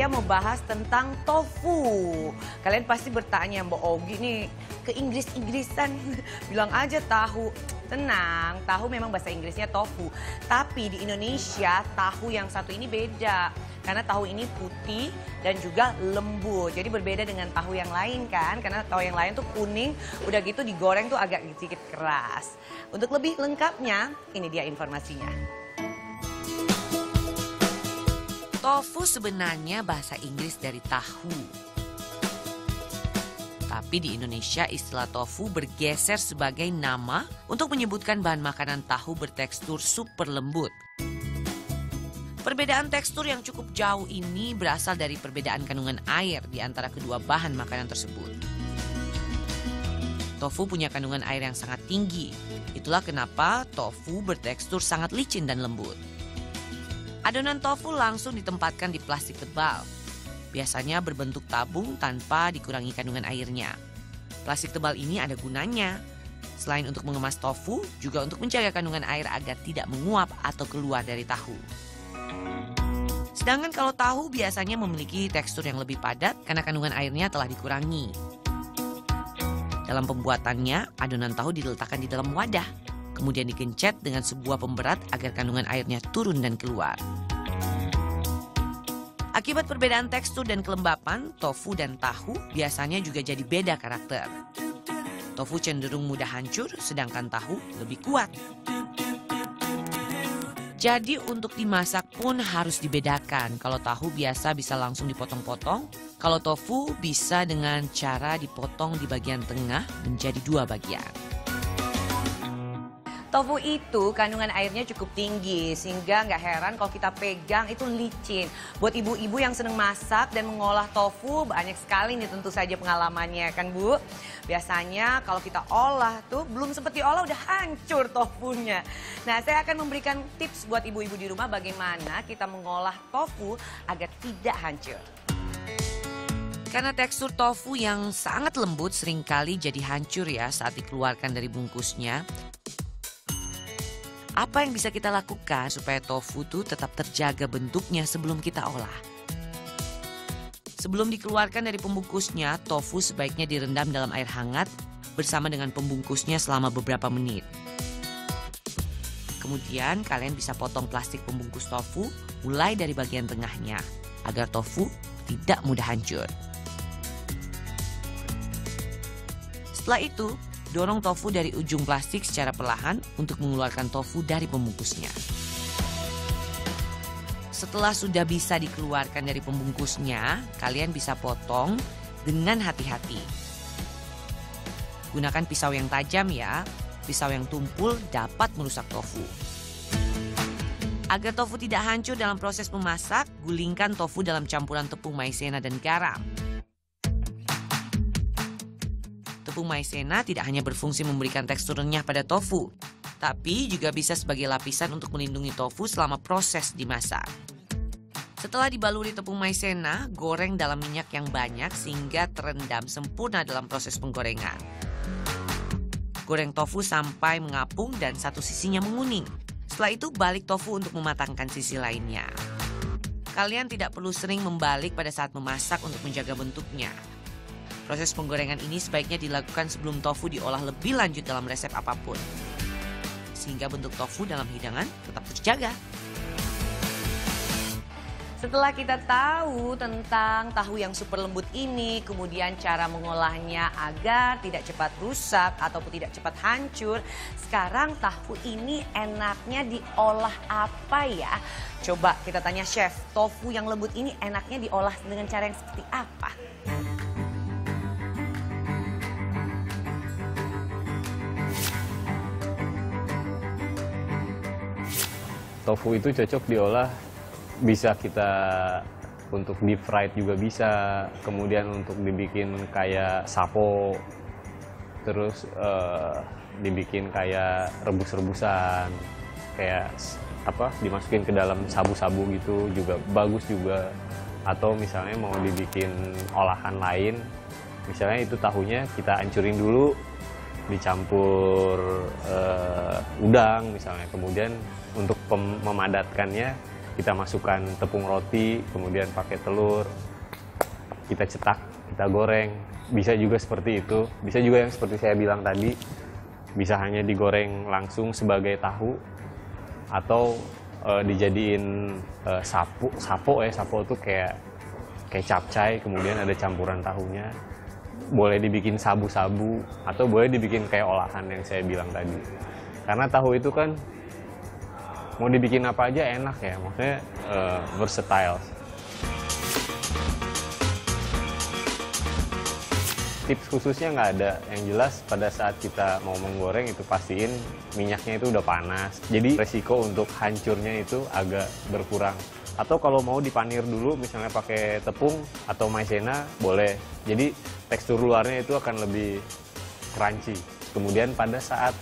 saya mau bahas tentang tofu. Kalian pasti bertanya, Mbak Ogi nih ke Inggris-Inggrisan, bilang aja tahu. Tenang, tahu memang bahasa Inggrisnya tofu. Tapi di Indonesia tahu yang satu ini beda. Karena tahu ini putih dan juga lembut. Jadi berbeda dengan tahu yang lain kan. Karena tahu yang lain tuh kuning, udah gitu digoreng tuh agak sedikit keras. Untuk lebih lengkapnya, ini dia informasinya. Tofu sebenarnya bahasa Inggris dari tahu. Tapi di Indonesia istilah tofu bergeser sebagai nama untuk menyebutkan bahan makanan tahu bertekstur super lembut. Perbedaan tekstur yang cukup jauh ini berasal dari perbedaan kandungan air di antara kedua bahan makanan tersebut. Tofu punya kandungan air yang sangat tinggi. Itulah kenapa tofu bertekstur sangat licin dan lembut. Adonan tofu langsung ditempatkan di plastik tebal. Biasanya berbentuk tabung tanpa dikurangi kandungan airnya. Plastik tebal ini ada gunanya. Selain untuk mengemas tofu, juga untuk menjaga kandungan air agar tidak menguap atau keluar dari tahu. Sedangkan kalau tahu biasanya memiliki tekstur yang lebih padat karena kandungan airnya telah dikurangi. Dalam pembuatannya, adonan tahu diletakkan di dalam wadah. Kemudian dikencet dengan sebuah pemberat agar kandungan airnya turun dan keluar. Akibat perbedaan tekstur dan kelembapan, tofu dan tahu biasanya juga jadi beda karakter. Tofu cenderung mudah hancur, sedangkan tahu lebih kuat. Jadi untuk dimasak pun harus dibedakan. Kalau tahu biasa bisa langsung dipotong-potong, kalau tofu bisa dengan cara dipotong di bagian tengah menjadi 2 bagian. Tofu itu kandungan airnya cukup tinggi sehingga nggak heran kalau kita pegang itu licin. Buat ibu-ibu yang seneng masak dan mengolah tofu banyak sekali nih tentu saja pengalamannya kan Bu. Biasanya kalau kita olah tuh belum sempat diolah udah hancur tofunya. Nah saya akan memberikan tips buat ibu-ibu di rumah bagaimana kita mengolah tofu agar tidak hancur. Karena tekstur tofu yang sangat lembut seringkali jadi hancur ya saat dikeluarkan dari bungkusnya. Apa yang bisa kita lakukan supaya tofu itu tetap terjaga bentuknya sebelum kita olah? Sebelum dikeluarkan dari pembungkusnya, tofu sebaiknya direndam dalam air hangat bersama dengan pembungkusnya selama beberapa menit. Kemudian kalian bisa potong plastik pembungkus tofu mulai dari bagian tengahnya agar tofu tidak mudah hancur. Setelah itu, dorong tofu dari ujung plastik secara perlahan untuk mengeluarkan tofu dari pembungkusnya. Setelah sudah bisa dikeluarkan dari pembungkusnya, kalian bisa potong dengan hati-hati. Gunakan pisau yang tajam ya, pisau yang tumpul dapat merusak tofu. Agar tofu tidak hancur dalam proses memasak, gulingkan tofu dalam campuran tepung maizena dan garam. Tepung maizena tidak hanya berfungsi memberikan tekstur renyah pada tofu, tapi juga bisa sebagai lapisan untuk melindungi tofu selama proses dimasak. Setelah dibaluri tepung maizena, goreng dalam minyak yang banyak sehingga terendam sempurna dalam proses penggorengan. Goreng tofu sampai mengapung dan satu sisinya menguning. Setelah itu balik tofu untuk mematangkan sisi lainnya. Kalian tidak perlu sering membalik pada saat memasak untuk menjaga bentuknya. Proses penggorengan ini sebaiknya dilakukan sebelum tofu diolah lebih lanjut dalam resep apapun. Sehingga bentuk tofu dalam hidangan tetap terjaga. Setelah kita tahu tentang tahu yang super lembut ini, kemudian cara mengolahnya agar tidak cepat rusak ataupun tidak cepat hancur, sekarang tahu ini enaknya diolah apa ya? Coba kita tanya chef, tofu yang lembut ini enaknya diolah dengan cara yang seperti apa? Tofu itu cocok diolah, bisa kita untuk deep fried juga bisa, kemudian untuk dibikin kayak sapo, terus dibikin kayak rebus-rebusan, kayak apa dimasukin ke dalam sabu-sabu gitu juga bagus juga. Atau misalnya mau dibikin olahan lain, misalnya itu tahunya kita hancurin dulu, dicampur udang misalnya, kemudian untuk memadatkannya kita masukkan tepung roti, kemudian pakai telur, kita cetak, kita goreng. Bisa juga seperti itu, bisa juga yang seperti saya bilang tadi, bisa hanya digoreng langsung sebagai tahu, atau dijadiin sapo itu kayak capcay, kemudian ada campuran tahunya. Boleh dibikin sabu-sabu, atau boleh dibikin kayak olahan yang saya bilang tadi. Karena tahu itu kan mau dibikin apa aja enak ya, maksudnya versatile. Tips khususnya nggak ada, yang jelas pada saat kita mau menggoreng itu pastiin minyaknya itu udah panas. Jadi resiko untuk hancurnya itu agak berkurang. Atau kalau mau dipanir dulu misalnya pakai tepung atau maizena boleh. Jadi tekstur luarnya itu akan lebih crunchy. Kemudian pada saat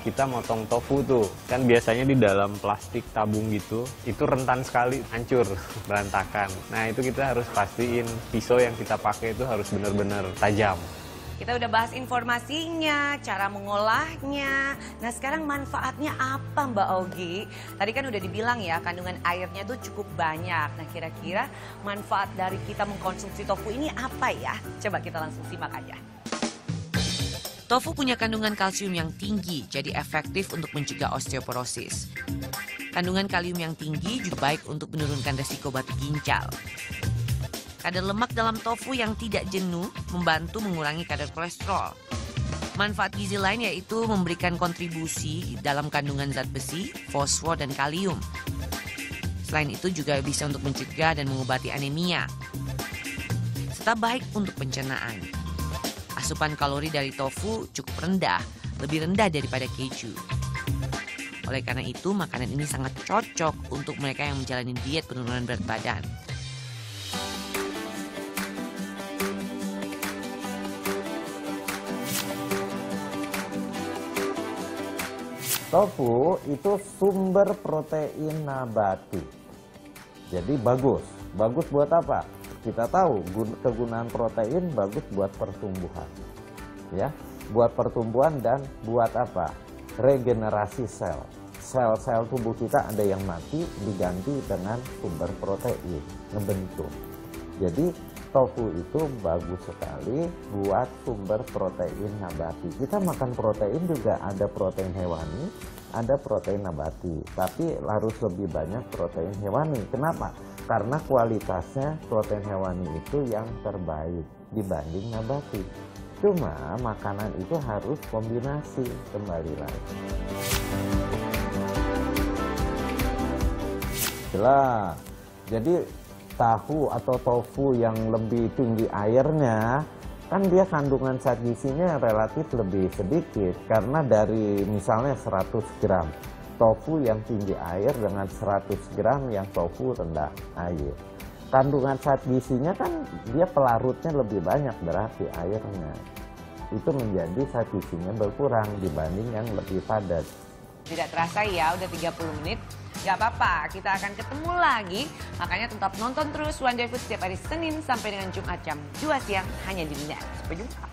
kita motong tofu tuh, kan biasanya di dalam plastik tabung gitu, itu rentan sekali, hancur, berantakan. Nah itu kita harus pastiin pisau yang kita pakai itu harus benar-benar tajam. Kita udah bahas informasinya, cara mengolahnya. Nah sekarang manfaatnya apa Mbak Ogi? Tadi kan udah dibilang ya, kandungan airnya tuh cukup banyak. Nah kira-kira manfaat dari kita mengkonsumsi tofu ini apa ya? Coba kita langsung simak aja. Tofu punya kandungan kalsium yang tinggi, jadi efektif untuk mencegah osteoporosis. Kandungan kalium yang tinggi juga baik untuk menurunkan resiko batu ginjal. Kadar lemak dalam tofu yang tidak jenuh membantu mengurangi kadar kolesterol. Manfaat gizi lain yaitu memberikan kontribusi dalam kandungan zat besi, fosfor, dan kalium. Selain itu juga bisa untuk mencegah dan mengobati anemia. Serta baik untuk pencernaan. Asupan kalori dari tofu cukup rendah, lebih rendah daripada keju. Oleh karena itu, makanan ini sangat cocok untuk mereka yang menjalani diet penurunan berat badan. Tofu itu sumber protein nabati. Jadi bagus. Bagus buat apa? Kita tahu kegunaan protein bagus buat pertumbuhan. Ya, buat pertumbuhan dan buat apa? Regenerasi sel. Sel-sel tubuh kita ada yang mati diganti dengan sumber protein, ngebentuk. Jadi tofu itu bagus sekali buat sumber protein nabati. Kita makan protein juga ada protein hewani, ada protein nabati. Tapi harus lebih banyak protein hewani. Kenapa? Karena kualitasnya protein hewani itu yang terbaik dibanding nabati. Cuma makanan itu harus kombinasi, kembali lagi. Jelas. Jadi tahu atau tofu yang lebih tinggi airnya, kan dia kandungan zat gizinya relatif lebih sedikit. Karena dari misalnya 100 gram tofu yang tinggi air dengan 100 gram yang tofu rendah air. Kandungan zat gizinya kan dia pelarutnya lebih banyak, berarti airnya. Itu menjadi zat gizinya berkurang dibanding yang lebih padat. Tidak terasa ya, udah 30 menit. Gak apa-apa, kita akan ketemu lagi. Makanya tetap nonton terus One Day Food setiap hari Senin sampai dengan Jumat jam 2 siang hanya di Net. Sampai jumpa.